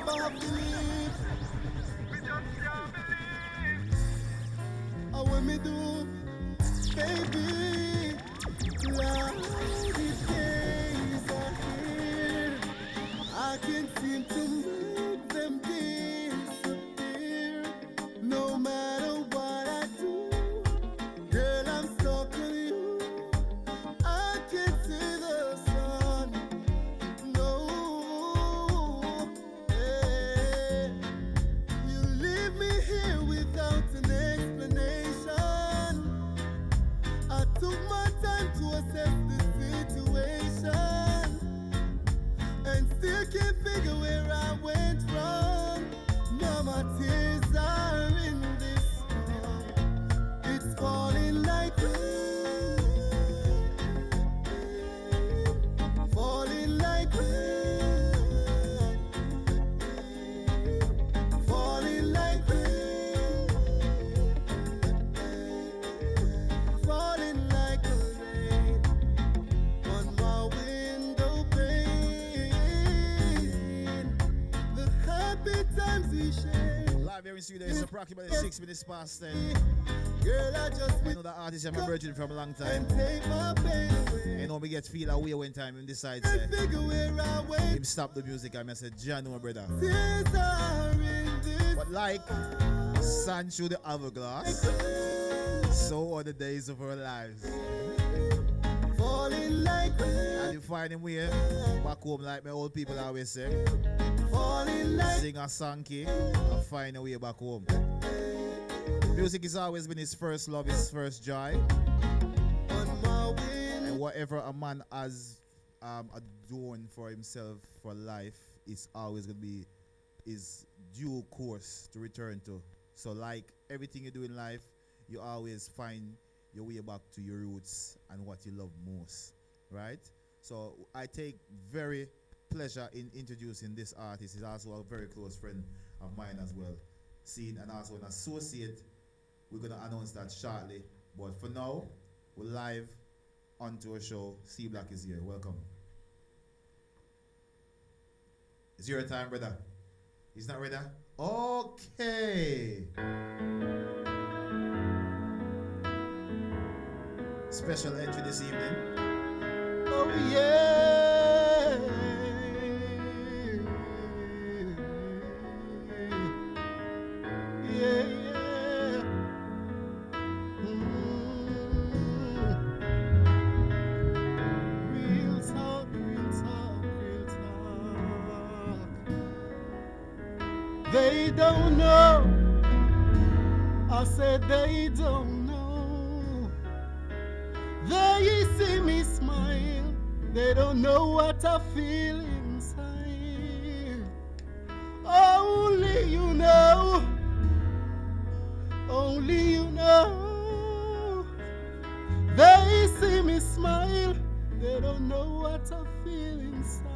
never have to leave. And when me do, baby, cloudy days are here. I can't seem to make them disappear. No matter what I do, girl, I'm stuck on you. I can't see the sun. No, hey. You leave me here without an explanation. I took my time to assess the situation and still can't figure where I went wrong. Now my tears are in this song. It's falling like rain, falling like rain, falling like rain, falling like a rain on my window pane. The happy times we share. Live here in studio is approximately 6 minutes past 10. Girl, I just I know that artist I'm a virgin from a long time. and take my pain away. You know me get feel away when time him decides And figure where I went. him stop the music and I said, John, no brother. Tears are in this. But like sun through the hourglass, so are the days of our lives. Falling like rain, And you find him way back home like my old people always say. falling like Sing a song key and find a way back home. Music has always been his first love, his first joy. on my wind. And whatever a man has adorned for himself for life is always going to be his due course to return to. So like everything you do in life, you always find your way back to your roots and what you love most, right? So I take very pleasure in introducing this artist. He's also a very close friend of mine as well. Seen and also an associate. We're going to announce that shortly. But for now, we're live onto a show. CBlock is here. Welcome. It's your time, brother. He's not ready? Okay. Special entry this evening. Oh yeah. Yeah, yeah. Real talk, real talk, real talk. They don't know. I said they don't know. They see me smile. They don't know what I feel inside. Only you know. Only you know. They see me smile. They don't know what I feel inside.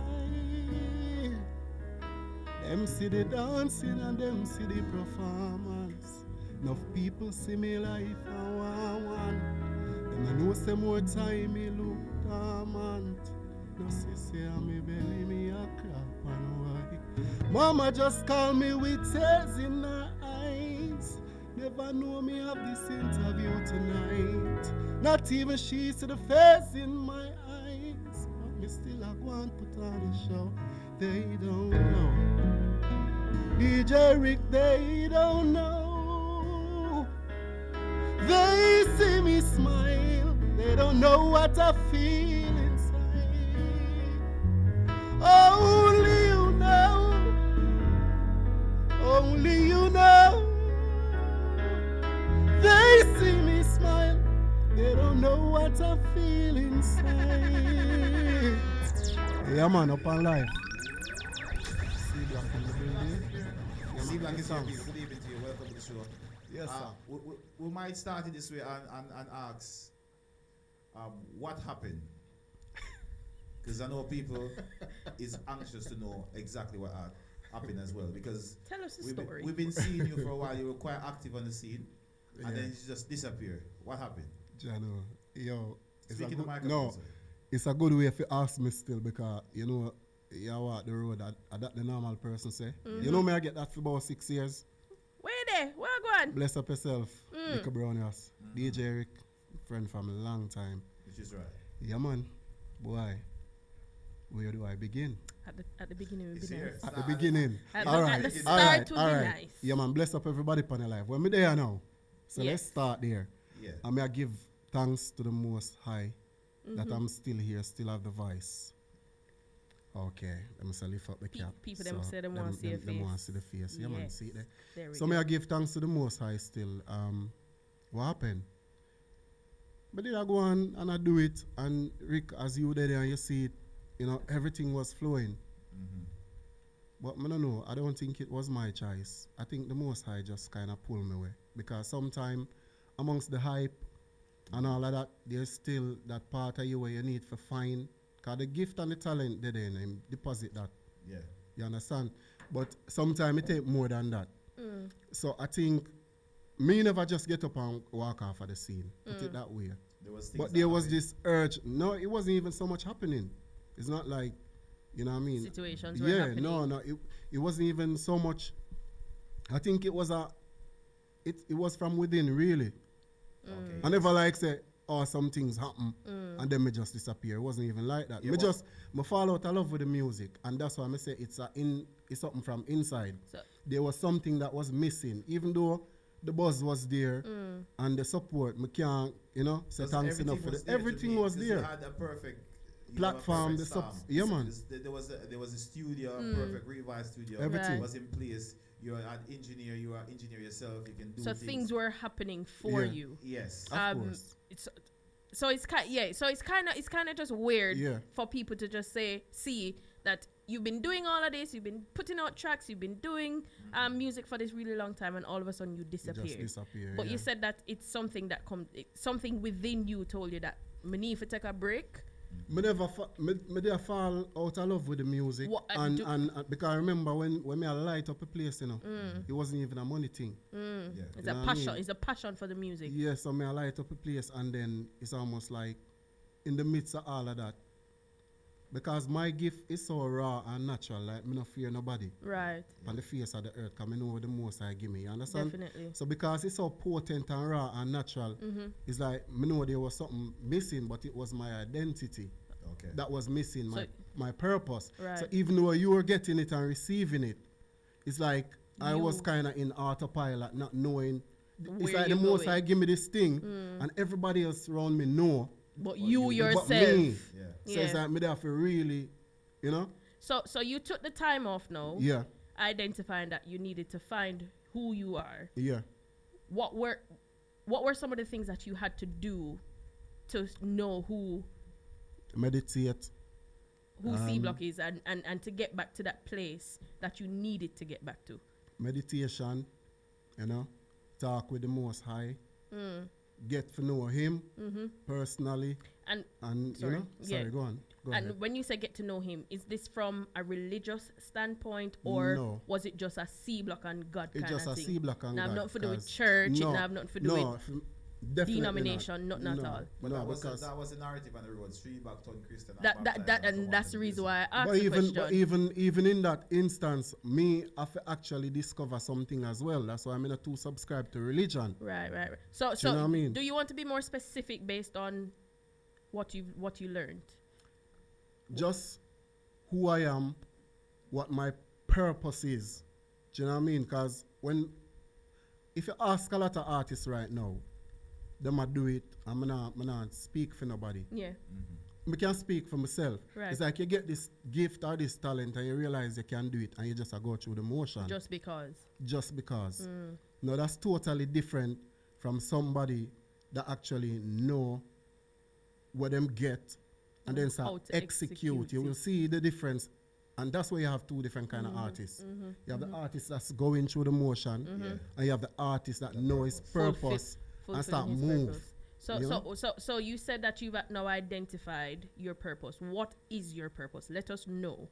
Them see the dancing and them see the performance. Enough people see me life and one. Them I know some more time me look dormant. No see on me belly me a crap and why. Mama just call me with tears in her eyes. Never know me have this interview tonight. Not even she see the face in my eyes. But me still a go and put on the show. They don't know. DJ Rick, they don't know. They see me smile. They don't know what I feel inside. Only you know. Only you know. They see me smile. They don't know what I feel inside. Yeah, man, Upnlive. CBlock in the building. CBlock is here. Good evening to you. Welcome to the show. Yes, sir. We might start it this way and ask what happened. Because I know people is anxious to know exactly what happened as well. Because Tell us the story. we've been seeing you for a while. You were quite active on the scene. And Yeah. then you just disappear. What happened? Jano, yo, it's a Speaking good, the microphone. no, Sir. it's a good way if you ask me still because, you know, you walk the road that the normal person say. You know me, I get that for about 6 years. Where there? Where go on? Bless up yourself, Nicky Brownias. DJ Eric, friend from a long time. Which is right. Yeah, man. Boy, where do I begin? At the beginning, would It's be here. nice. At the beginning. At All the- right, at the all start right, would all be right. nice. Yeah, man. Bless up everybody upon your life. When me there now, so Yes. let's start there. Yeah. I may I give thanks to the Most High that I'm still here, still have the voice. Okay, let me say lift up the cap. people them say them want to see your Them want to face. see the face. Yeah, man, Yes. see it there. There we So go. may I give thanks to the Most High still. What happened? But did I go on and I do it, and Rick, as you there and you see it, you know, everything was flowing. But I don't know, I don't think it was my choice. I think the Most High just kind of pulled me away. Because sometime amongst the hype and all of that, there's still that part of you where you need to find. Because the gift and the talent, they're there, and him deposit that. Yeah. You understand? But sometimes it take more than that. So I think me never just get up and walk off of the scene. Put it that way. There was things But there was happening. this urge. No, it wasn't even so much happening. It's not like, you know what I mean? Situations were Yeah, happening. no, it wasn't even so much. I think it was it was from within, really. Okay. I never like say, oh, some things happen and then me just disappear. It wasn't even like that. Yeah, Me but- just me fall out of love with the music, and that's why I say it's something from inside. So- There was something that was missing, even though the buzz was there and the support. Me can't, you know, say Because thanks enough for everything was You there. had a perfect Platform, perfect the sound. yeah, man. There was a studio, a perfect revised studio. Everything. Right. was in place. You are an engineer. You are engineer yourself. You can do So things were happening for Yeah. you. Yes. Of course. It's so it's kind so it's kind of just weird Yeah. for people to just see that you've been doing all of this, you've been putting out tracks, you've been doing music for this really long time, and all of a sudden you It disappear. just disappear. But yeah. you said that it's something that something within you told you that me need to take a break. Me never me did fall out of love with the music, What- and, do- and because I remember when me I light up a place, you know, it wasn't even a money thing. Yeah. It's You a know what I passion. mean? It's a passion for the music. Yeah, so me I light up a place, and then it's almost like in the midst of all of that, because my gift is so raw and natural, like me no fear nobody Right. on the face of the earth, because I know the most I give me. You understand? Definitely. So because it's so potent and raw and natural, it's like me know there was something missing, but it was my identity Okay. that was missing, So- my purpose. Right. So even though you were getting it and receiving it, it's like I was You- kind of in autopilot, not knowing. Where It's like you the most going. I give me this thing, and everybody else around me know. But you- you But yourself. me. Yeah. So it's Yeah. like me there for really, you know? So you took the time off now, Yeah, identifying that you needed to find who you are. yeah. What were some of the things that you had to do to know who Meditate. CBlock is and to get back to that place that you needed to get back to? Meditation, you know? Talk with the Most High. Get to know Him personally. And And, Sorry, you know? yeah. Sorry, go on. Go and ahead. when you say get to know him, is this from a religious standpoint, or No. was it just a CBlock and God It's kind just of a thing? CBlock and Now, God. nothing to do with 'cause church, it no, have nothing to do no, with definitely denomination, not. nothing at No, all. But no, that because was the narrative on the road. Streetback turned Christian. and that baptized and so that's on the and reason so why I asked but the even question. even in that instance, me have to actually discover something as well. That's why I'm not too subscribed to religion. Right. So you know what I mean? do you want to be more specific based on what you learned? Just who I am, what my purpose is. Do you know what I mean? Because if you ask a lot of artists right now, they might do it, and I'm not speak for nobody. Yeah. I can speak for myself. Right. It's like you get this gift or this talent and you realize you can do it and you just go through the motion Just because. just because. No, that's totally different from somebody that actually know what them get and then How start to execute You will it. see the difference. And that's where you have two different kind of artists. You have the artist that's going through the motion Yeah. and you have the artist that know his purpose and start Fulfilling his move. purpose. you know? So you said that you've now identified your purpose. What is your purpose? Let us know.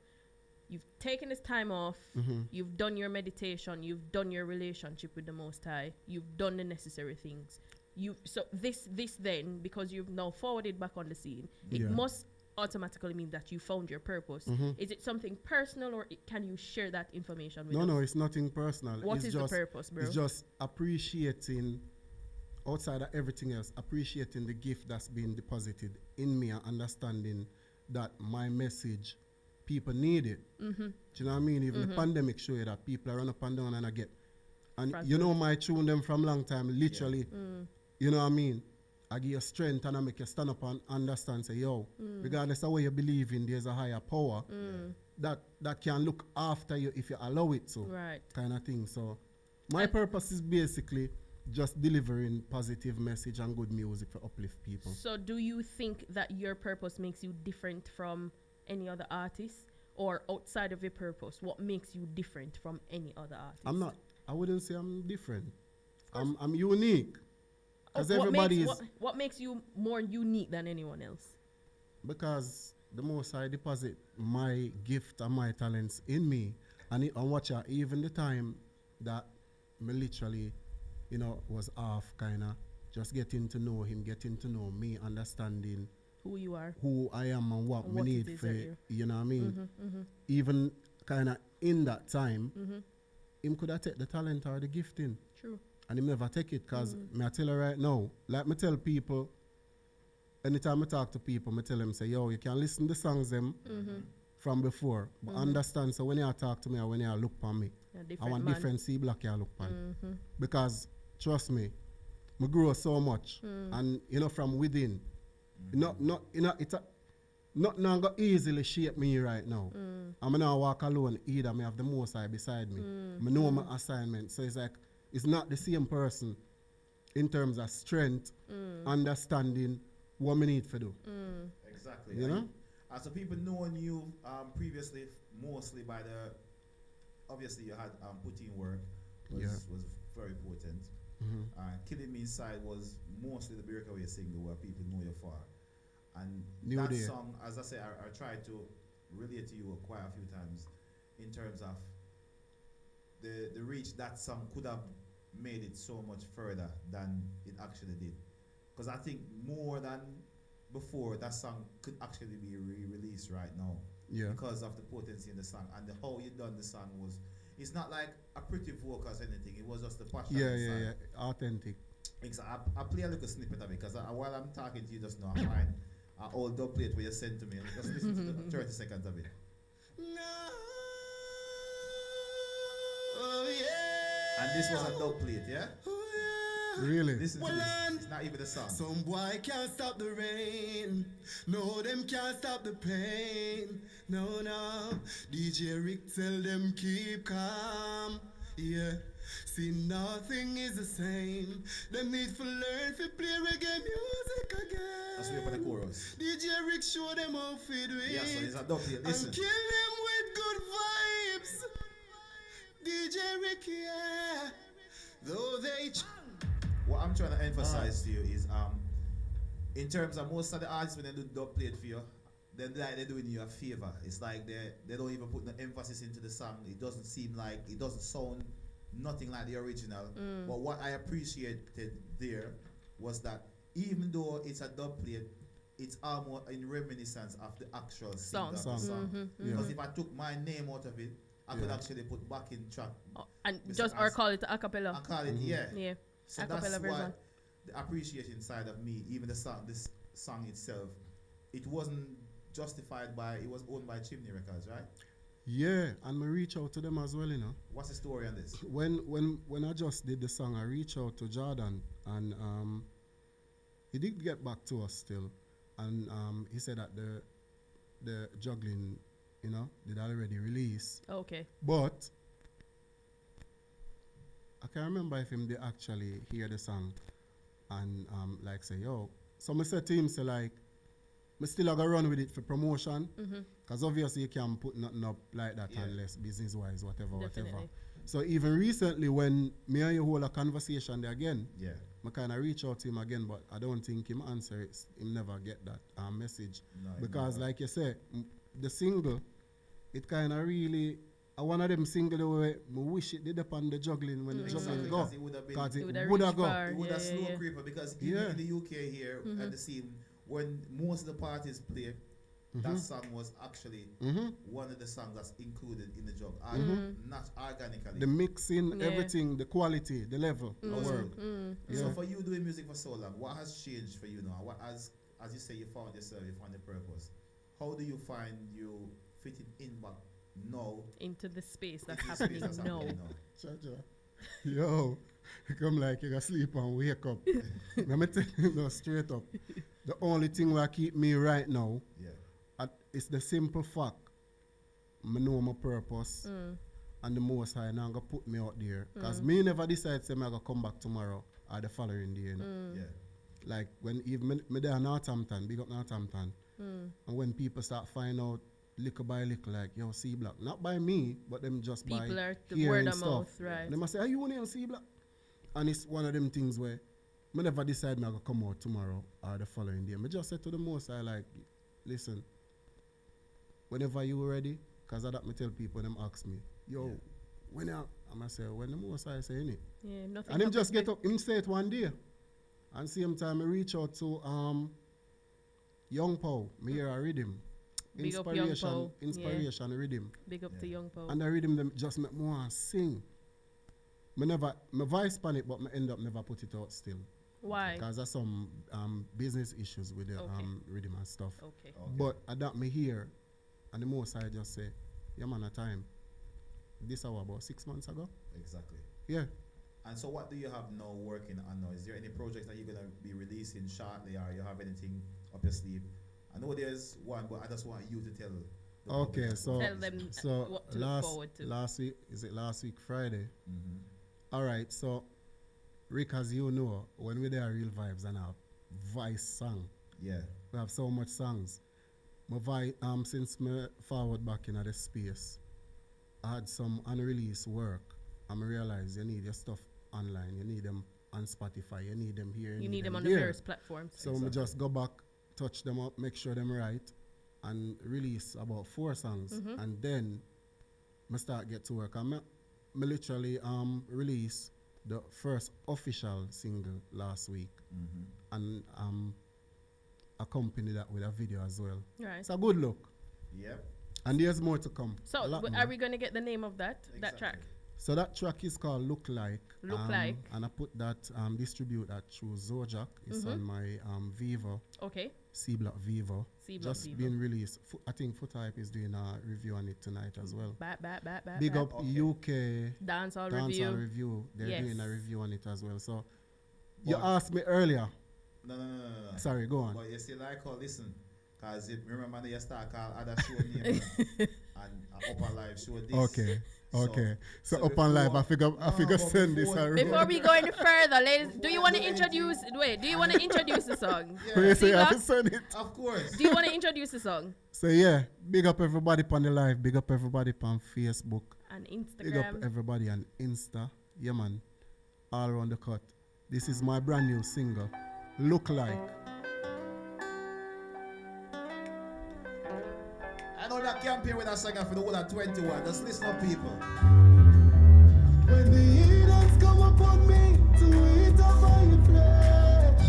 You've taken this time off. You've done your meditation. You've done your relationship with the Most High. You've done the necessary things. So this then, because you've now forwarded back on the scene, it Yeah. must automatically mean that you found your purpose. Is it something personal, or can you share that information with us? No, it's nothing personal. What It's is just, the purpose, bro? It's just appreciating, outside of everything else, appreciating the gift that's been deposited in me and understanding that my message, people need it. Do you know what I mean? Even the pandemic show you that people are run up and down and I get. And you know my tune them from long time, literally. You know what I mean? I give you strength and I make you stand up and understand, say, yo, regardless of what you believe in, there's a higher power that can look after you if you allow it to. Right. Kind of thing. So my purpose is basically just delivering positive message and good music for uplift people. So do you think that your purpose makes you different from any other artist? Or outside of your purpose, what makes you different from any other artist? I wouldn't say I'm different. I'm unique. Because what makes you more unique than anyone else? Because the most I deposit my gift and my talents in me, and watch out, even the time that me literally, was off, kind of just getting to know him, getting to know me, understanding who you are, who I am, and what we need for, you know what I mean? Even kind of in that time, him could have take the talent or the gifting. True. And him never take it, because me I tell her right now, like me tell people, anytime I talk to people, me tell them, say, yo, you can listen to songs them from before, but understand, so when you talk to me or when you look on me, I want different CBlock you look on. Because, trust me, me grow so much, and, from within, nothing go easily shape me right now. I'm not walk alone either, me have the Most High beside me. I know my assignment, so it's like, it's not the same person in terms of strength, understanding what we need to do. Exactly. You know? So people knowing you previously, mostly by obviously you had put in work, was very important. Killing Me Inside was mostly the breakaway single where people know you for. And that song, as I say, I tried to relate to you quite a few times in terms of the reach that song could have made it so much further than it actually did. Because I think more than before, that song could actually be re-released right now. Yeah. Because of the potency in the song and how you done the song was. It's not like a pretty vocals or anything. It was just the passion. Yeah. Authentic. Exactly. I play a little snippet of it because while I'm talking to you just now, I find an old dub plate where you sent to me. Just listen to the 30 seconds of it. No. Oh, yeah. And this was a dub plate, yeah? Oh, yeah. Really? Listen to this. It's not even the song. Some boy can't stop the rain. No, them can't stop the pain. No. DJ Rick tell them keep calm. Yeah. See, nothing is the same. Them need to learn to play reggae music again. Let's wait for the chorus. DJ Rick show them how to do it. Yeah, so it's a dub plate. Listen. And kill them with good vibes. DJ Rick, yeah. Though they... What I'm trying to emphasize to you is, in terms of most of the artists, when they do dub plate for you, then they're doing you a favor. It's like they don't even put no emphasis into the song. It doesn't seem like, it doesn't sound nothing like the original. But what I appreciated there was that even though it's a dub plate, it's almost in reminiscence of the actual song. Because if I took my name out of it, I could actually put backing track. And just or call it a cappella. I call it, yeah. So a that's cappella version. what the appreciation side of me, even this song itself, it wasn't justified by, it was owned by Chimney Records, right? Yeah, and I reach out to them as well, What's the story on this? When I just did the song, I reached out to Jordan, and he did get back to us still, and he said that the juggling, did already release. Okay. But I can't remember if him they actually hear the song, and like say, yo. So I said to him, say like, I still gonna run with it for promotion, because obviously you can't put nothing up like that unless business-wise, whatever. So even recently, when me and you hold a conversation there again, I kind of reach out to him again, but I don't think him answer it. Him never get that message. No, because like you said, the single, it kind of really, one of them single where I wish it did upon the juggling when the juggling go. Because it would have gone. It would have slow creeper, because even in the UK here at the scene, when most of the parties play, that song was actually one of the songs that's included in the job, not organically. The mixing, Yeah. everything, the quality, the level, the word. So for you doing music for so long, what has changed for you now? What has, as you say, you found yourself, you found the purpose. How do you find you fitting in back now Into the space that's into the space happening that's now. happening now? Cha-cha. Yo, you come like you gotta sleep and wake up. Let me tell you no, straight up. The only thing that keep me right now is the simple fact I know my purpose and the Most High now gonna put me out there. Because me never decide say I'm gonna come back tomorrow or the following day. You know? Yeah. Like when even me there in Northampton, big up Northampton. And when people start find out little by little, like, yo, CBlock, not by me, but them just People by are the hearing word of stuff. mouth, right? They must say, are you on CBlock? And it's one of them things where I never decide I'm going to come out tomorrow or the following day. I just said to the Most High, like, listen, whenever you ready, because that me tell people, them ask me, yo, when I'm going to say, when the Most High say it. Yeah, nothing. And him just happens get up, him say it one day. And same time, I reach out to Young Paul, me hear a rhythm. Big up Young Paul. Inspiration rhythm. Big up to Young Paul. And the rhythm them just make me want to sing. My voice panic, but I end up never put it out still. Why? Because there's some business issues with the Okay. rhythm and stuff. Okay. But I that me hear, and the Most I just say, yeah man, a time. This hour about 6 months ago. Exactly. Yeah. And so what do you have now working on now? Is there any projects that you're going to be releasing shortly, or you have anything up your sleeve? I know there's one, but I just want you to tell the Okay, public so Tell them so what to look forward to. last week Friday? All right, so Rick, as you know, when we there Real Vibes and our voice song, Yeah. we have so much songs. My voice, since me forward back in the space, I had some unreleased work, and I realized you need your stuff online. You need them on Spotify. You need them here. You need them on the there. various platforms. So we just go back, touch them up, make sure them right, and release about 4 songs, and then I start get to work. And me literally release the first official single last week, and accompany that with a video as well. Right. It's a good look, Yep. and there's more to come. So A lot are more. we going to get the name of that track? So that track is called Look Like. Look Like. And I put that, distribute that through Zojak. It's on my Vivo, Okay. CBlock Vivo. CBlock Just Vivo. been released. I think Foottype is doing a review on it tonight as well. Big Big up UK Dancehall Dancehall Review. Review. They're Yes. doing a review on it as well. So you But- asked me earlier. No. Sorry, go on. But you still like how listen, because remember when you start call other show name and Upnlive show this. Okay. Okay. So, so up on live, before- I figure but send this before- around. Before we go any further, ladies, do you want to introduce? Wait, do you want to introduce the song? Yeah. When you say I have to CBlock? send it. Of course. Do you want to introduce the song So yeah, big up everybody on the live, big up everybody on Facebook, on big up Instagram? everybody on Insta. Yeah man, all around the cut. This is my brand new single, Look Like. I know that campaign with that singer for the whole of 21. Just listen up, people. When the heathens come upon me to eat up my flesh,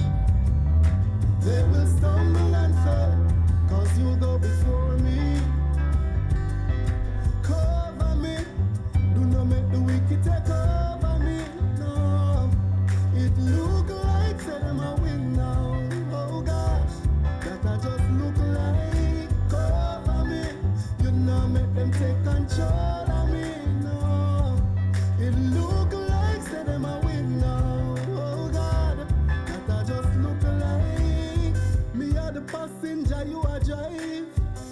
they will stumble and fail, cause you go before me. Cover me, do not make the wicked take over me. No, it look like say them a win now. Oh gosh, that I just look like. Cover me, you know make them take control of me. No, it look like say them a win now. Oh God, that I just look like. Me are the passenger, you are drive.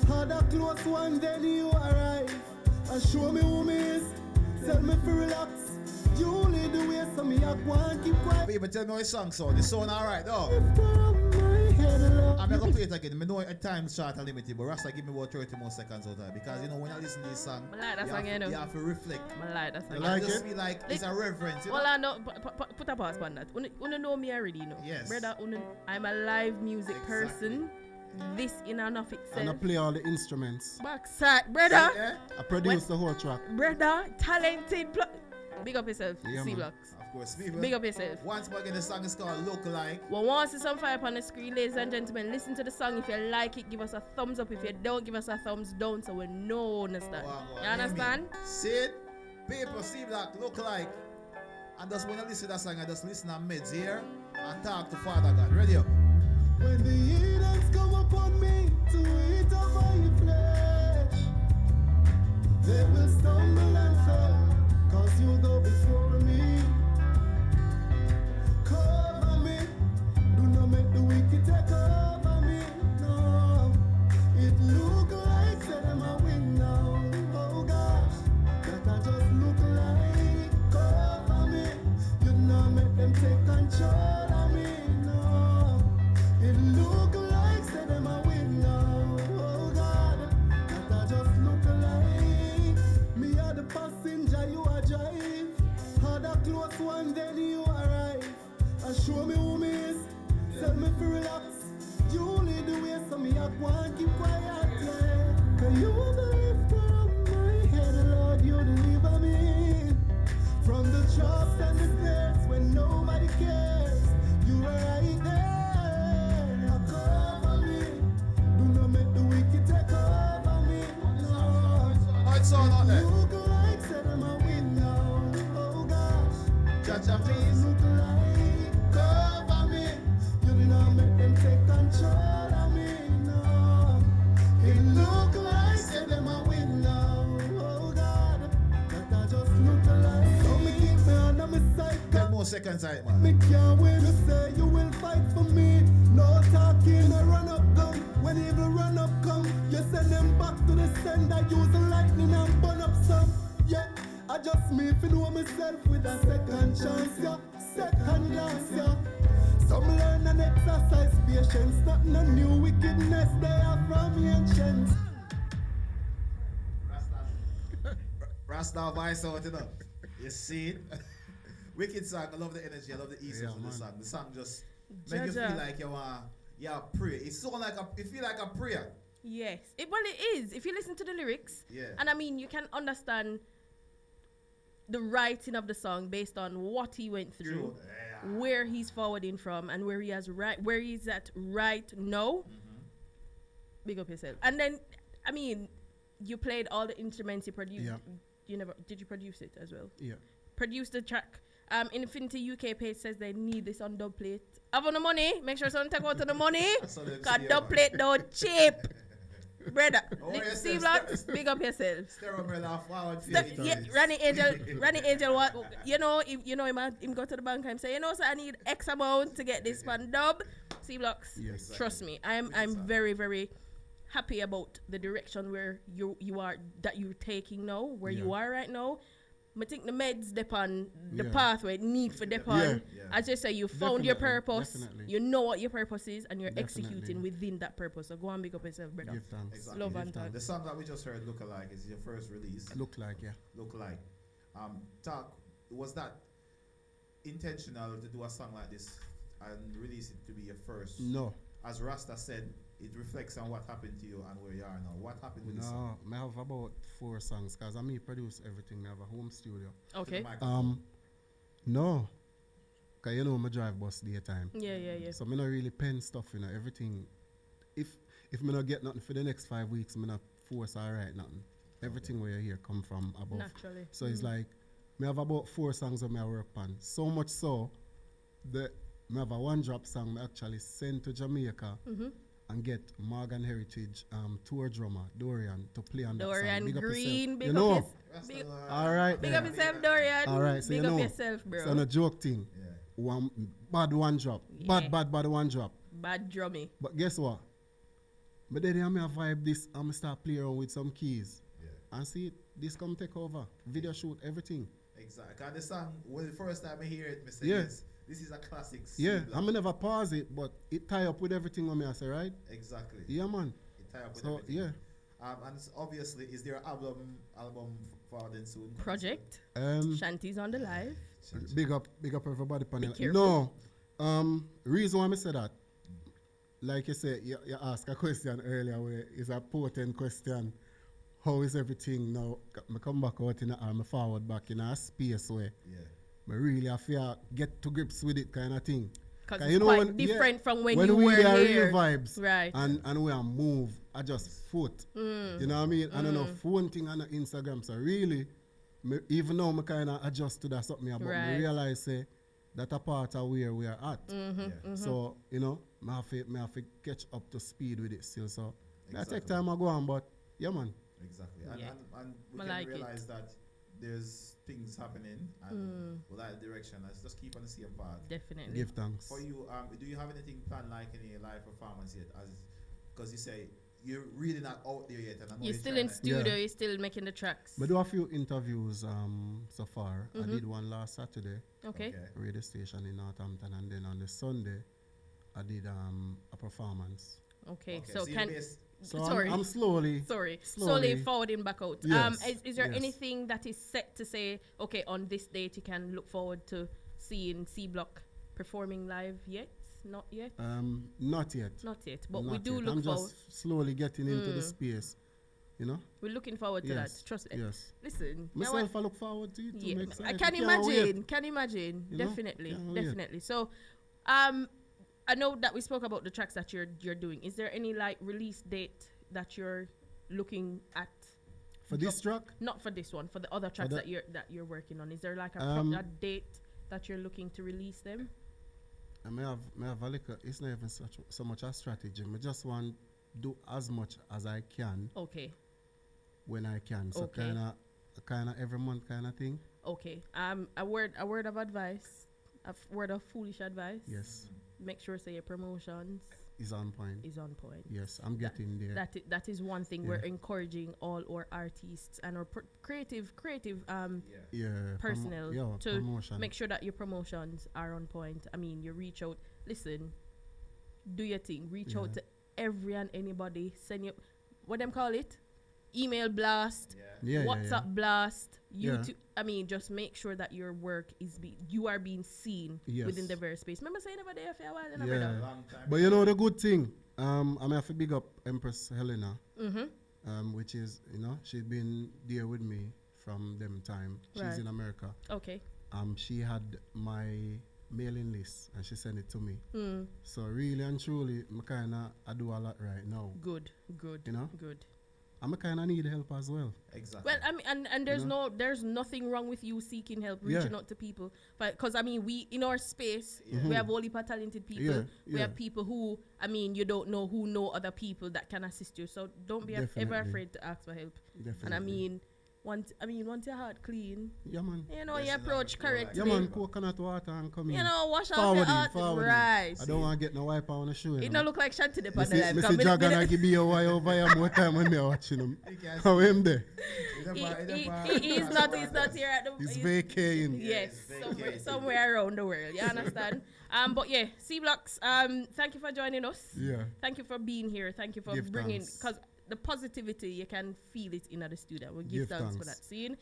Had a close one, then you arrive. And show me who me is. Tell me to relax. You lead the way, so me I go and keep quiet. People tell me how the song sound. The sound alright though. From my head alone. I'm gonna play it again. I know at times short and limited, but Rasta give me about 30 more seconds out of that. Because you know when I listen to this song, I like that song, you know. you have to reflect. I like that song. You I like just it? feel like it's a reverence, you know? Well, I know. Put a pause on that. Una know me already, you know. Yes. Brother, I'm a live music Exactly. person. This in and of And I itself. play all the instruments. Backside, brother. Yeah? I produce the whole track. Brother, talented. Big up yourself, Yeah, man. CBlock. Of course. People, Big up yourself. once more again, the song is called Look Like. Well, once see some fire on the screen, ladies and gentlemen, listen to the song. If you like it, give us a thumbs up. If you don't, give us a thumbs down so we know understand. You understand? See it? People, CBlock, Look Like. And just when I listen to that song, I just listen to meds here and talk to Father God. Ready up. When the heathens come upon me to eat of my flesh, they will stumble and fall, cause you go before me. Cover me, do not make the wicked take over me. No, it look like say them a win now. Oh gosh, that I just look like. Cover me, you not make them take control of me. No, it look like say them a win now. Oh God, that I just look like. Me are the passenger, you are drive. Had a close one, then you arrive. And show me who me is, tell me to relax. You lead the way, so me I want keep quiet, yeah. Cause you are the lifter of my head, Lord, you deliver me from the traps and the snares when nobody cares. You are right there, cover me. Do not make the wicked take over me. No. How it sound out there? Look like said I'm a win now. Oh gosh, Cha-cha, please. look like cover me. You did not make them take control of me. No, it look like said them a win now. Oh God, that I just look like. So me keep me under my side. 10 more seconds, right, man. Me can't wait to say you will fight for me. No talking, no run up gun. When evil run up come, you send them back to the sender. Use the lightning and burn up some. Yeah, I just me if you know myself with a second chance, yeah. Second glance, yeah. Some learn and exercise patience. Not no new wickedness they are from ancients. Rasta voice out, you know. You see it? Wicked song. I love the energy. I love the essence of the man. song. The song just make you Jaja. feel like you pray. It's so like it feel like a prayer. Yes. Well, it is. If you listen to the lyrics, Yeah. and I mean, you can understand the writing of the song based on what he went through, True. Yeah. where he's forwarding from, and where he's at right now. Big up yourself. And then, I mean, you played all the instruments you produced. Yeah. Did you produce it as well? Yeah. Produce the track. Infinity UK page says they need this on dub plate. Have on the money. Make sure someone take out the money. That's all them Cause say, dub man. plate don't cheap. Brother, Oh, yes, see yes, blocks, yes. big up yourself. Stereo forward Yeah, Ranny Angel, what you know him go to the bank and say, you know, so I need X amount to get this one dub. C blocks. Yes. Exactly. Trust me, I'm very, very happy about the direction where you are that you're taking now, where you Yeah. are right now. I think the meds dep on the Yeah. path where it need for dep on. Yeah. Yeah. As you say, you found your Definitely, purpose. definitely. You know what your purpose is, and you're Definitely. executing within that purpose. So go and big up yourself, brother. Give thanks. Exactly. Love Give and thanks. The song that we just heard, Look Alike, is your first release. Look like, yeah. Look Like. Was that intentional to do a song like this and release it to be your first? No. As Rasta said, it reflects on what happened to you and where you are now. What happened with this song? No, I have about 4 songs because I me produce everything. I have a home studio. To Okay. the microphone. No. Because you know, I drive bus daytime. Yeah. So me not really pen stuff, you know, everything. If me not get nothing for the next 5 weeks, me not force or write nothing. Everything where you hear come from above. Naturally. So it's like, me have about 4 songs that me I work on. So much so, that me have a one drop song me actually send to Jamaica and get Morgan Heritage tour drummer, Dorian, to play on that song. Dorian Big up yourself. Green, big You up know, yourself. Rasta Big, Lord. Alright big then. up yourself, Dorian. Alright, so big you up know, yourself, bro. so no joke thing. Yeah. One bad one drop. Yeah. Bad one drop. Bad drummy. But guess what? But then I vibe this and I start playing around with some keys. Yeah. And see, this come take over. Video shoot, everything. Exactly. Because the song, well, the first time I hear it, I say, Yeah. yes, this is a classic. Yeah, C-block. I may never pause it, but it tie up with everything on me, I say, right? Exactly. Yeah, man. It tie up with So, everything. yeah. And obviously, is there an album for then soon? Project. Um, Shanty's on the live. big up everybody. Panel. careful. No, reason why I say that, like you said, you asked a question earlier where is a potent question. How is everything now? I come back out in a forward back in a space where Yeah. I really have to get to grips with it kind of thing. Because 'Cause it's you know quite when- different from when when you we were are here. real vibes, Right. and we are move, I just foot. You know what I mean? I don't know phone thing on the Instagram. So really, even though I kind of adjust to that something, but I Right. realize say that a part of where we are at. Yeah. So you know, I have to catch up to speed with it still. So I take Exactly. time I go on, but yeah, man. Exactly. Yeah. And we I can like it. realize that there's things happening and we like the direction. Let's just keep on the same path. Definitely. Give thanks. For you, do you have anything planned like any live performance yet? As because you say you're really not out there yet, and I know You're still trying in to- studio. Yeah. You're still making the tracks. I do a few interviews so far. I did one last Saturday, Okay. radio station in Northampton, and then on the Sunday, I did a performance. Okay. Okay, So you're can based- So Sorry. I'm slowly. slowly Slowly. forwarding back out. Yes, Is there yes. anything that is set to say, okay, on this date you can look forward to seeing CBlock performing live yet? Not yet. Not yet. Not yet. But Not we do yet. look I'm forward. just slowly getting into the space. You know? We're looking forward to Yes. that. Trust me. Yes. Listen. you know Myself, what? I look forward to it. Yeah, I'm I excited. can Can't wait. imagine. Can imagine. You know? Definitely. Can't wait. Definitely. So, I know that we spoke about the tracks that you're doing. Is there any like release date that you're looking at? For this track, Not for this one, for the other tracks the- that you're working on. Is there like a, a date that you're looking to release them? I may have a little, it's not even so much a strategy. I just want do as much as I can Okay. when I can. So Okay. kind of every month kind of thing. Okay. A word of advice, word of foolish advice. Yes, Make sure say your promotions is on point. is on point. Yes, I'm getting there. That is one thing Yeah. we're encouraging all our artists and our creative Yeah, personnel to promotion. make sure that your promotions are on point. I mean, you reach out, listen, do your thing, reach out Yeah. to every and anybody, send you what them call it, email blast, yeah, WhatsApp blast, Yeah. YouTube. I mean, just make sure that your work is you are being seen Yes. within the very space. Remember saying about there for a while, Yeah. brother? Long time. But you know the good thing, I may have to big up Empress Helena, Mm-hmm. which is, you know, she's been there with me from them time. She's Right. in America. Okay. She had my mailing list and she sent it to me. Mm. So really and truly, I do a lot right now. Good. You know? Good. I kind of need help as well. Exactly. Well, I mean, and there's know? there's nothing wrong with you seeking help, Yeah. reaching out to people, but because I mean, we in our space, Yeah. we have only talented people. Yeah, We yeah. have people who, I mean, you don't know who know other people that can assist you. So don't be ever Definitely. afraid to ask for help. Definitely. And I mean, once your heart clean, yeah, man. you know, Yes, you and approach that will go like correctly. Yeah, man, coconut water and come in. You know, wash off your heart. Forward. Right. I don't want to get no wipe on the shoe. It You don't know? look like Shanti the Me on the live. see 'cause me- Dragon me- I give you a wire over here more time when me watching him. You can't How see him there? He's not here at the. He's vacating. Yes, vacated. somewhere around the world. You understand? But yeah, CBlocks. Thank you for joining us. Yeah. Thank you for being here. Thank you for Give bringing, thanks. because the positivity you can feel it in the studio. We Give give thanks for thanks. that. Scene.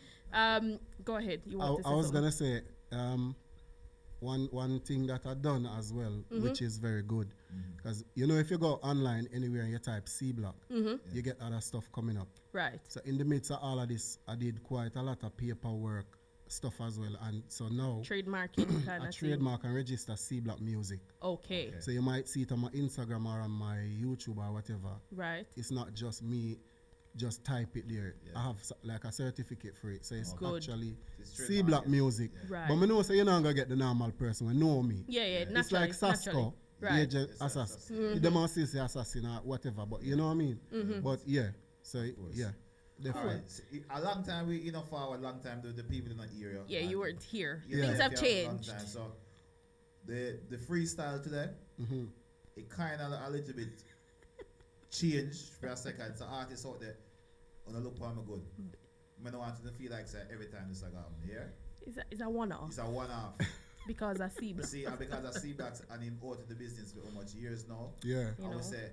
Go ahead. You I, want to say I was something? gonna say one thing that I done as well, which is very good, because you know if you go online anywhere and you type CBlock, you get other stuff coming up. Right. So in the midst of all of this, I did quite a lot of paperwork stuff as well, and so now Trademarking kind I of trademark and register CBlock music. Okay. Okay. So you might see it on my Instagram or on my YouTube or whatever. Right. It's not just me, just type it there. Yeah. I have like a certificate for it, so it's Good. actually It's CBlock trademark, music. yeah. Right. But I know say you're not gonna get the normal person who know me. Yeah, yeah. It's Naturally. like Sasko, Right. agent It's assassin. assassin. Them all say assassin or whatever, but you know what I mean. But yeah, so course. yeah, All definitely. right. So, a long time we forward, long time the people in that area. Yeah, and you weren't here. you know, Things if have you a long changed. time, so the freestyle today, Mm-hmm. it kind of a little bit changed for a second. So artists out there, when I look for me good, I don't want you to feel like say every time this like happen. Yeah, It's a one-off it's a one-off. because I see. See, and because I see blacks and him out of the business for how much years now, Yeah. You I know. would say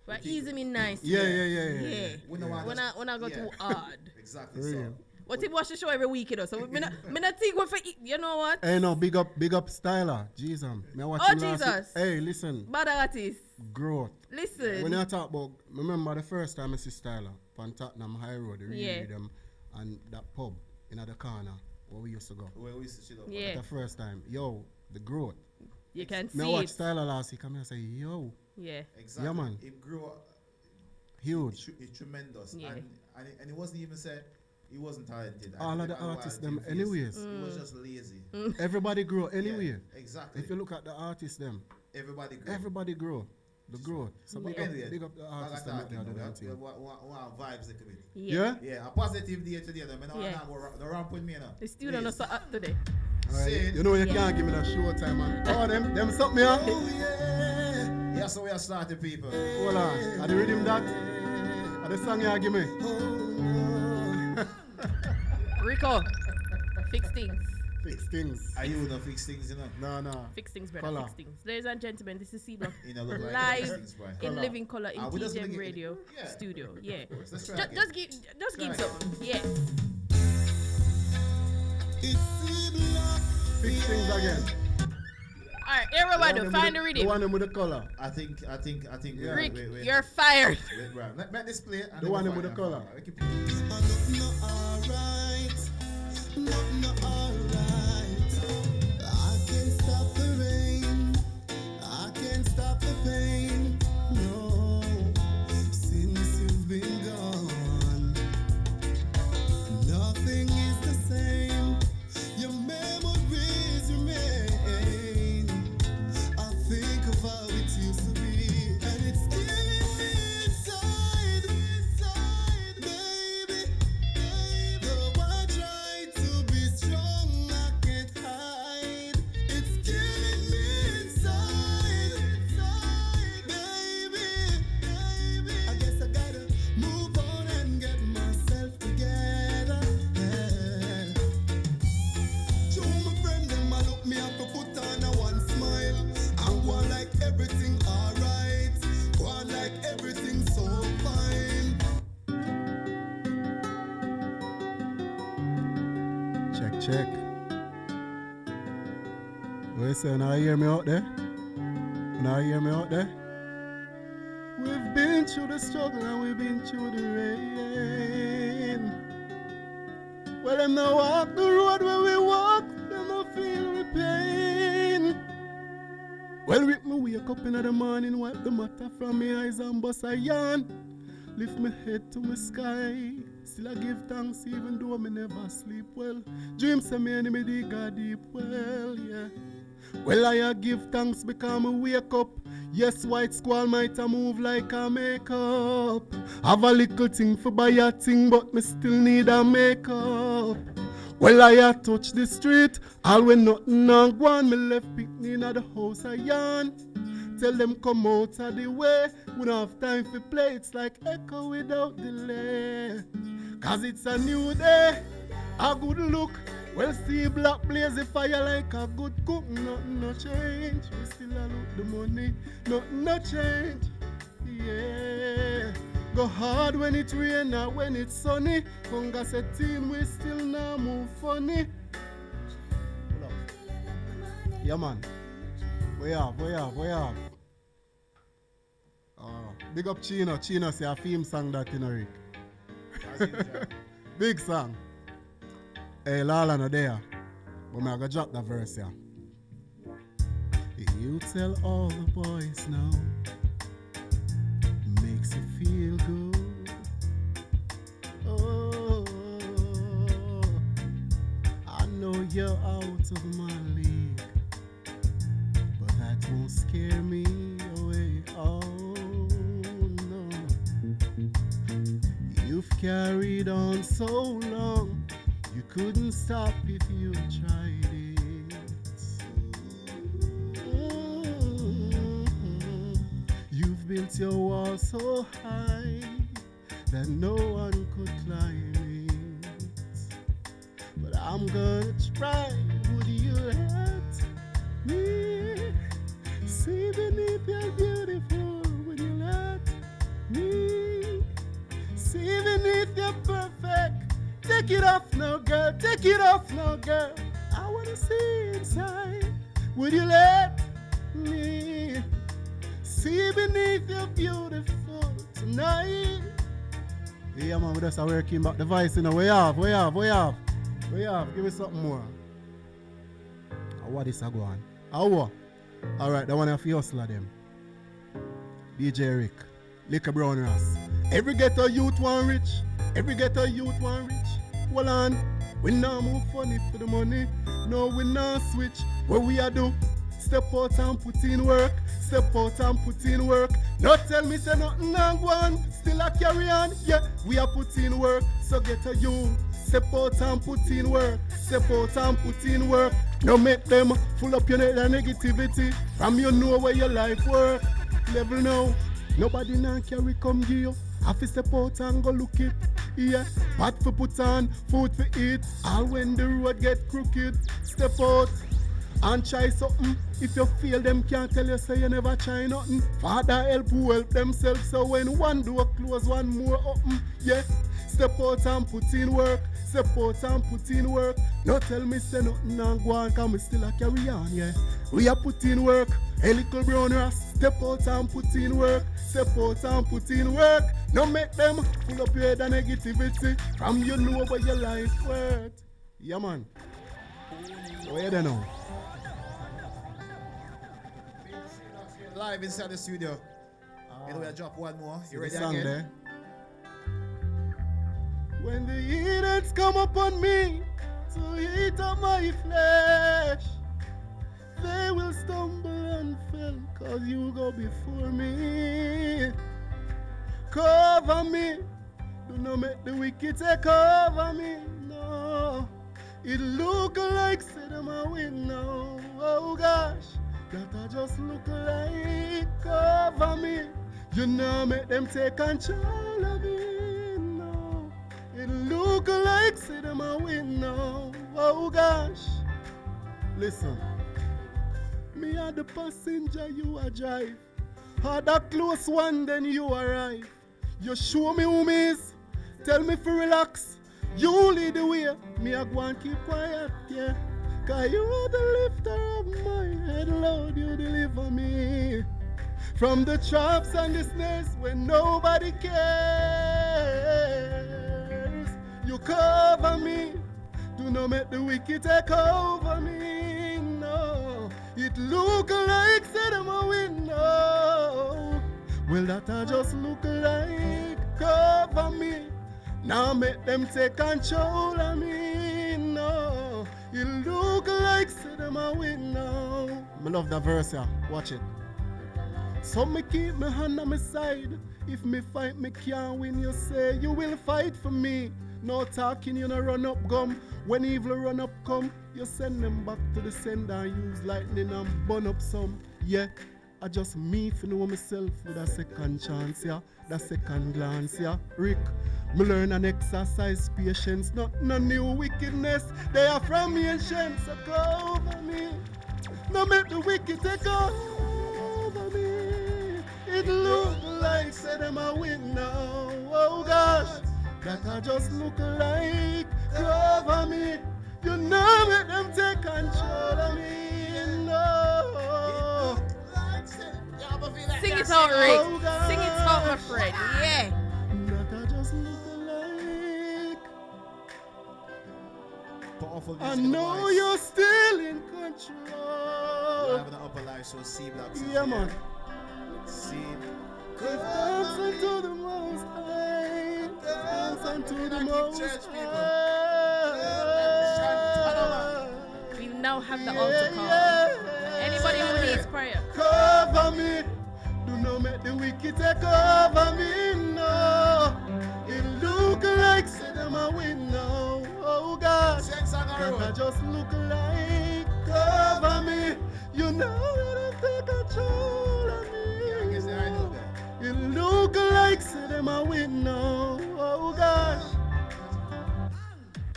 But the easy people- me nice. Yeah, today. yeah, yeah, yeah. Yeah. we don't want When I go yeah. too hard. exactly. Real. So What if watch the show every week, you know? So me not think what for you know what? Hey, no, big up Styler. Jesus. Me watch Oh, him last week. Jesus. Hey, listen, Bad artist. growth. Listen. When I talk about, remember the first time I see Styler on Tottenham High Road, Yeah. them and that pub in the corner, where we used to go. Where we used to chill out. Yeah. The first time. Yo, the growth. You can Me see watch it. Tyler last week, come here and say, yo, Yeah. Exactly. Yeah, man. It grew huge. it's tremendous. Yeah. And it wasn't even said he wasn't talented. All of the artists, them anyways. He was just lazy. Everybody grow anyway. Yeah, exactly. If you look at the artists, them, Everybody grow. The growth. So big up the artists that make the other damn thing. Vibes little bit. Yeah? Yeah, a positive day today. I mean, Yeah. the ramp with me now. The student also up today. Alright. You know you can't give me that show time, man. Oh, them something here. Oh, yeah. Yeah, so we are starting, people. Hold on. Are the rhythm that? Are the song you give me? Rico, fix things. Fix things. Are you no fix things, you know? No. Fix things, brother. Colour. Fix things. Ladies and gentlemen, this is CBlock You know, look like live fix things, boy. in Colour. living color in we just gonna TGM get- Radio yeah. studio. Yeah. Of course. Let's try Just, again. just give Try some. Yeah. It's CBlock. Fix things again. All right, everybody, find the The rhythm. one with the color. I think. Yeah. Rick, wait. you're fired. Wait, bro. Let this play. And The then one we'll with find the out. colour. We keep- I can't stop the rain. I can't stop the pain. No, since you've been gone, nothing is the same. Your memories remain. I think of how it used to be, and it's killing me inside, baby. Though I try to be strong, I can't hide. It's killing me inside, baby. I guess I gotta move on and get myself together. Yeah. Show my friend them a look me up to put on a one smile. And go on like everything alright. Go on like everything so fine. Check. What you say? Now you hear me out there? We've been through the struggle and we've been through the rain. Well, them now walk the road where we walk, them no feel we pain. Well, with me wake up in the morning, wipe the matter from my eyes and bust a yarn. Lift my head to my sky. Still I give thanks even though me never sleep well. Dreams say me enemy dig a deep well, yeah. Well, I give thanks because me wake up. Yes, white squall might a move like a makeup. Have a little thing for buy a thing, but me still need a makeup. Well, I a touch the street. All when nothing on go on, me left picnic in the house a yarn. Tell them come out of the way. We don't have time for play. It's like echo without delay. Cause it's a new day, a good look. Well, see black blaze the fire like a good cook. Nothing no change. We still a look the money. Nothing no change. Yeah. Go hard when it rain or when it's sunny. Conga say team we still now move funny. Yeah man. We have. Big up Chino. Chino say a theme song that in a Rick. As usual. Big song. Hey, Lala no there. But me I go drop that verse here. You tell all the boys now. Makes you feel good. Oh, I know you're out of my league, but that won't scare me away. Oh no. You've carried on so long, you couldn't stop if you tried it. You've built your wall so high that no one could climb it. But I'm gonna try. Would you let me see beneath your beautiful? Would you let me see beneath your perfect? Take it off now, girl. Take it off now, girl. I wanna see inside. Would you let me see beneath your beautiful tonight? Yeah, man, we just are working back the voice, you know. We have. We have, give me something more. What is a go on? What? Alright, that one have to hustler them. DJ Rick, Liquor Brown Ross. Every ghetto youth want rich. Every ghetto youth want rich. Well on, we now move funny for the money. No, we now switch. What we are do? Step out and put in work. Step out and put in work. Not tell me say nothing and go on. Still a carry on. Yeah, we are put in work. So get a you. Step out and put in work. Step out and put in work. No make them full up your net of negativity. From you know where your life work. Level now. Nobody now carry come give you. Have to step out and go look it. Yeah, pot for put on, food for eat. All when the road get crooked. Step out and try something. If you feel them can't tell you say you never try nothing. Father help who help themselves. So when one door close, one more open. Yeah, step out and put in work. Step out and put in work. No tell me say nothing and go on, cause me still a carry on, yeah. We are put in work. A little brown Ross. Step out and put in work. Step out and put in work. No make them full up your head of negativity. From you know where your life worth. Yeah man. Where you there now? Live inside the studio. You know we drop one more. You ready The song again? there. When the heathens come upon me to eat up my flesh, they will stumble and fail, cause you go before me. Cover me. Do not make the wicked take over me. No. It look like say them a win now. Oh gosh. That I just look like cover me. You know make them take control of me. No. It look like say them a win now. Oh gosh. Listen. Me are the passenger, you a drive. Had a close one, then you arrive. You show me who me is. Tell me to relax. You lead the way. Me a go and keep quiet, yeah. Cause you are the lifter of my head, Lord, you deliver me. From the traps and the snares when nobody cares. You cover me. Do not make the wicked take over me, no. It look like say them a win, no. Well, that I just look like cover me. Now make them take control of me, no. It look like say them a win now. I love that verse, yeah. Watch it. So me keep my hand on my side. If me fight, me can't win. You say you will fight for me. No talking, you no run up gum. When evil run up come, you send them back to the sender and use lightning and burn up some. Yeah, I just me for know myself with a second chance, yeah. That second glance, yeah. Rick, me learn and exercise patience. Not no new wickedness. They are from ancient, so go over me. No make the wicked take over me. It look like say them a win now. Oh gosh. That I just look like cover me. You know make them take control of me. No. Sing it out, Rick. Oh, gosh. Sing it out, my friend. Yeah. That I just look like. Powerful music I in the know voice. you're still in We're control. having an Upnlive show, CBlock. Yeah, man. See. Give thanks unto the Most High. Thanks unto the Most Church people. High. We now have the altar call. Anybody who needs prayer. Cover me. Do not make the wicked take over me, no. It look like say them a win now. Oh God. That I just look like cover me. You know that I take control of Yeah, I guess I know me. that. It look like say them a win now. Oh gosh.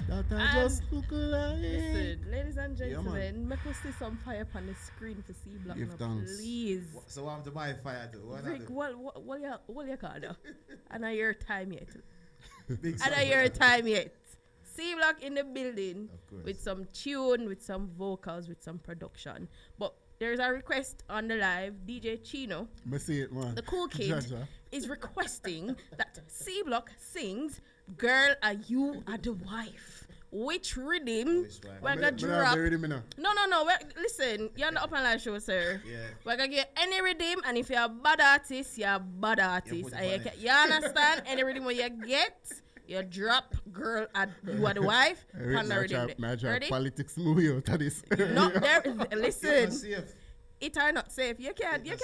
That I And just look like. Listen, ladies and Yeah, man. gentlemen, make us see some fire upon the screen for CBlock Give now, thanks. please. So I'm to buy fire too. What Rick, what you call that? And I hear time yet. Big And song. I hear time yet. CBlock in the building Of course. with some tune, with some vocals, with some production. But there's a request on the live. DJ Chino, Me see it, man. the cool kid, Jaja. is requesting that CBlock sings "Girl, Are You Are the Wife." which rhythm Which one? we're gonna Me not drop. have the rhythm, you know. No. Listen, you're on the Upnlive show, sir. Yeah. We're gonna get any rhythm, and if you're a bad artist, you're a bad artist. put it And you, on it. you understand? Any rhythm you get, you drop, girl, you are the wife. Pan the rhythm. Ready? Politics movie out of this. No, there. You're Listen, safe. it are not safe. You can't safe.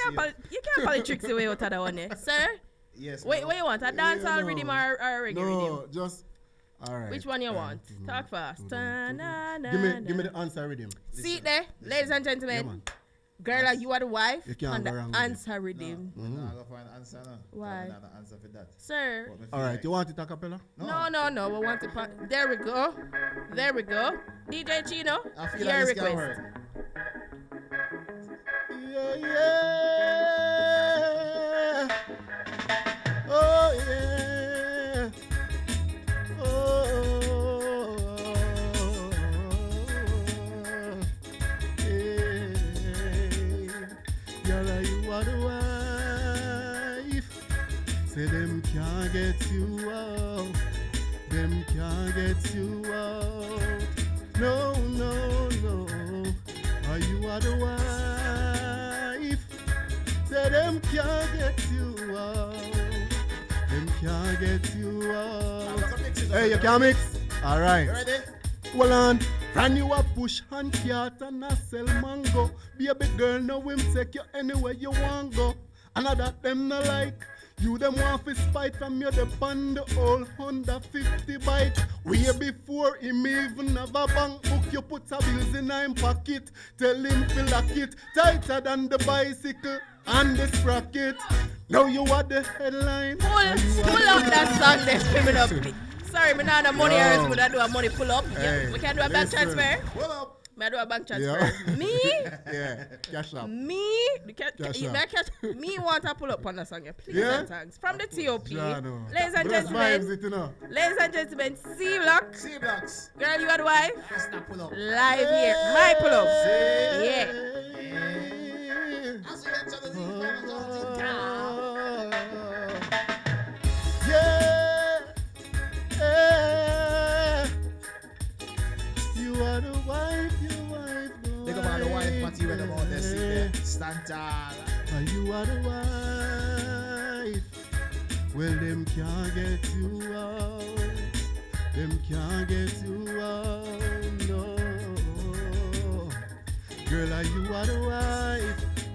politics away out of that one, sir. Yes. Wait, what you want? A dancehall no. rhythm or a reggae No, rhythm? just all right. Which one you want? Talk fast. Give me the answer rhythm. See it there, ladies and Yeah, gentlemen. man. Girl, you are the wife You can't on go the wrong with it. answer rhythm. No, I'm going to find an answer now. Why? I'm not an answer for that. Sir. But me All feel right, like- you want it a cappella? No. We want to. There we go. There we go. DJ Chino, I feel your like this can request. work. Yeah. Oh yeah. Oh. Yeah. Girl, you are the wife. Say them can't get you out. Them can't get you out. No. You are the wife. Say them can't get you out. Them can't get you out. Hey, you can mix? Alright. You ready? Hold on. Can you a push and cat and a sell mango? Baby girl, now him take you anywhere you want go. And that them no like. You them want to spite from you depend the whole 150 bite. Way before him even have a bank book, you put a bills in him pocket. Tell him to lock it tighter than the bicycle and the sprocket. Now you are the headline. Pull up that song there, screaming up. Sorry, me not have money Yo. else, but I do a money pull up. Hey, Yeah, we can do a bank listen. transfer. Hold up. Me do a bank transfer. Yeah. Me? Yeah, cash up. Me? Cash You up. may catch me want to pull up on the song, yeah. Please Yeah? and thanks. From the TOP. Jano. Ladies and Those vibes, gentlemen. it, you know. Ladies and gentlemen, CBlock. CBlocks. Girl, you are the wife. Just not pull up. Live here. My pull up. Yeah. As we enter the Z, You are the wife, Think about the wife material about this. See there. Stand tall. You are the wife. Well, them can't get you out. Them can't get you out, no. Girl, you are the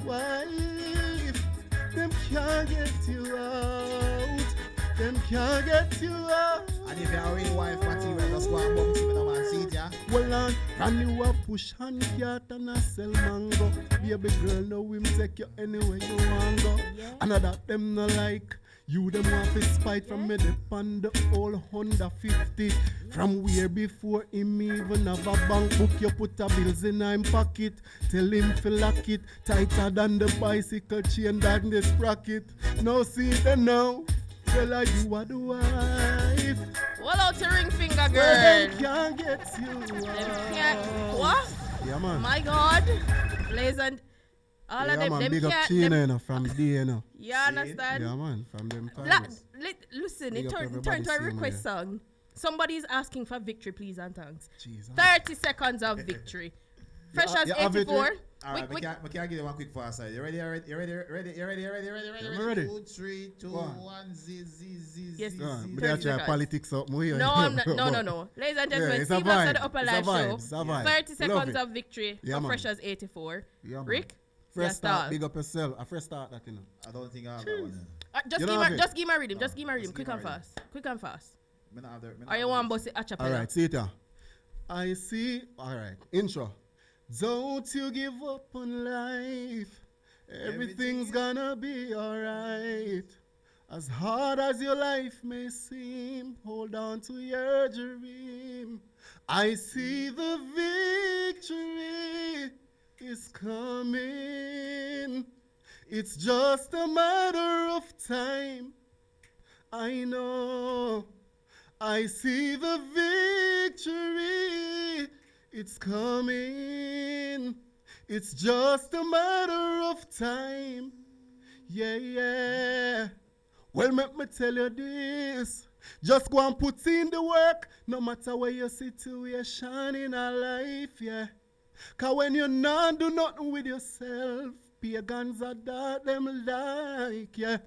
wife. Them can't get you out. Them can't get you out. And if you're a real wife material, just go and bounce with a man. See it, yeah? Well on, and you a push and cat and a sell mango. Baby girl, now him take you anywhere you want go. And that them no like. You them want to spite from me depend the whole 150. From where before him even have a bank book, you put a bills in him pocket. Tell him to lock it tighter than the bicycle chain than the sprocket. Now see it now. Tell her you are the wife. Well out to ring finger, Well, girl. them can't get you Them can't. out. What? Yeah, man. My God. Ladies and all Yeah, of them. man, Them big up can't. China, Them, you know, from there, you know. you understand? Yeah, man, from them La- times. listen, Big it up turn everybody to a same request way. song. Somebody's asking for victory, please and thanks. Jesus. 30 seconds of victory. Fresh as you have it, 84. All right, we can't give you one quick fast side. You ready? I'm ready. 2, 3, 2, Go on. 1, Z. Yes. Go on, Z- but 30 that's your seconds. politics up more here. No, I'm not, no. Ladies and gentlemen, it's a see us vibe. at the Upper It's a Live vibe. Show. It's a vibe. 30 Love seconds it. of victory Yeah, for man. Fresh as 84. Yeah, man. Rick? Fresh Yeah, start, start. big up yourself. A fresh start that, you know. I don't think I have that one. Just You give don't have it? just give my rhythm. Just give my rhythm. Just Quick give and my rhythm. fast. Quick and fast. Me not have the- me not Or you have want the- boss it a All cappella? right, see it here. I see. All right, intro. Don't you give up on life. Everything's gonna be alright. As hard as your life may seem, hold on to your dream. I see the victory is coming. It's just a matter of time. I know. I see the victory. It's coming. It's just a matter of time. Yeah. Well, let me tell you this. Just go and put in the work, no matter where your situation in a life, yeah. Cause when you not do nothing with yourself, pagans are that them like, yeah.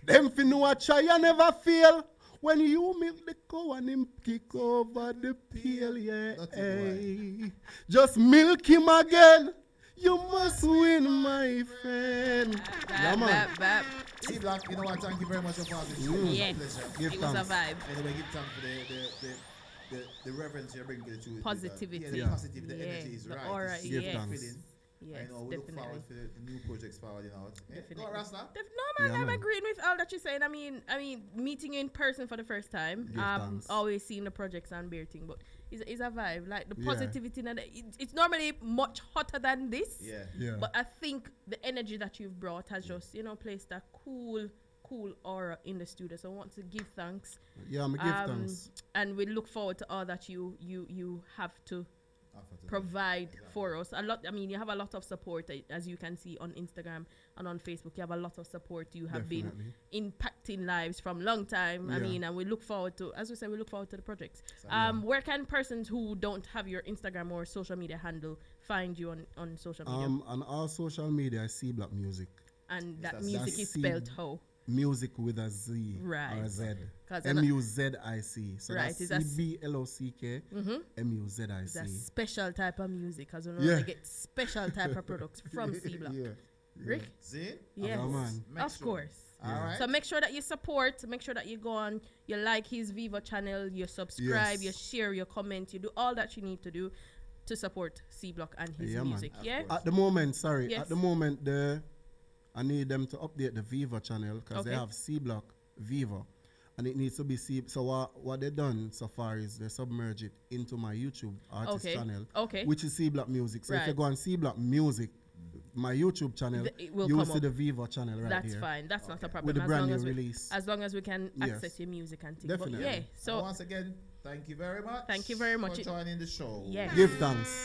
Them fi know a try and never fail. When you milk the cow and him kick over the pail, yeah. That's it, Hey. Just milk him again. You must win, my friend. Yeah, man. CBlock, you know what? Thank you very much for having me. Yeah. Pleasure. Give It was a thanks. vibe. Anyway, give thanks for the reverence you're bringing to the truth. Positivity. Yeah, the Yeah. positive, the Yeah, energy is the right. aura, It's Give yes. thanks. feeling. Yes, I know we look definitely. forward for the new projects forwarding out. Eh? Definitely. Go Rasta. No, man, Yeah, I'm man. agreeing with all that you're saying. I mean, meeting you in person for the first time. Give thanks. Always seeing the projects and beer thing, but it's a vibe. Like the Yeah. positivity, and it's normally much hotter than this. Yeah. Yeah. But I think the energy that you've brought has just, placed a cool aura in the studio. So I want to give thanks. Yeah, me give thanks. And we look forward to all that you have to provide for us. You have a lot of support, as you can see on Instagram and on Facebook. You have a lot of support. You have Definitely. been impacting lives from long time. Yeah. And we look forward to, as we said, we look forward to the projects. So, Where can persons who don't have your Instagram or social media handle find you on social media? On all social media, I see Black Music. And that that's music is C- spelled how? Music with a Z Right. or a Z. 'Cause I know- MUZIC. So Right, that's it's a s- CBlock MUZIC. It's a special type of music, because we know Yeah. they get special type of products from CBlock. Yeah. Rick? See? Yes. Yeah, man. Make Of sure. course. All right. So make sure that you support, make sure that you go on, you like his Viva channel, you subscribe, Yes. you share, you comment, you do all that you need to do to support CBlock and his Yeah, man. music. Of Yeah? course. At the moment, sorry. Yes. At the moment, I need them to update the Viva channel because they Okay. have CBlock Viva. And it needs to be So what they done so far is they submerge it into my YouTube artist Okay. channel, Okay. which is CBlock Music. So if you Right. go on CBlock Music, my YouTube channel, It will you will come see up. the Viva channel right That's here. fine. That's not a problem. With the as brand long new as release. as long as we can Yes. access your music and things. Definitely. But yeah. So So once again, thank you very much. Thank you very much. for joining the show. yeah. Give thanks.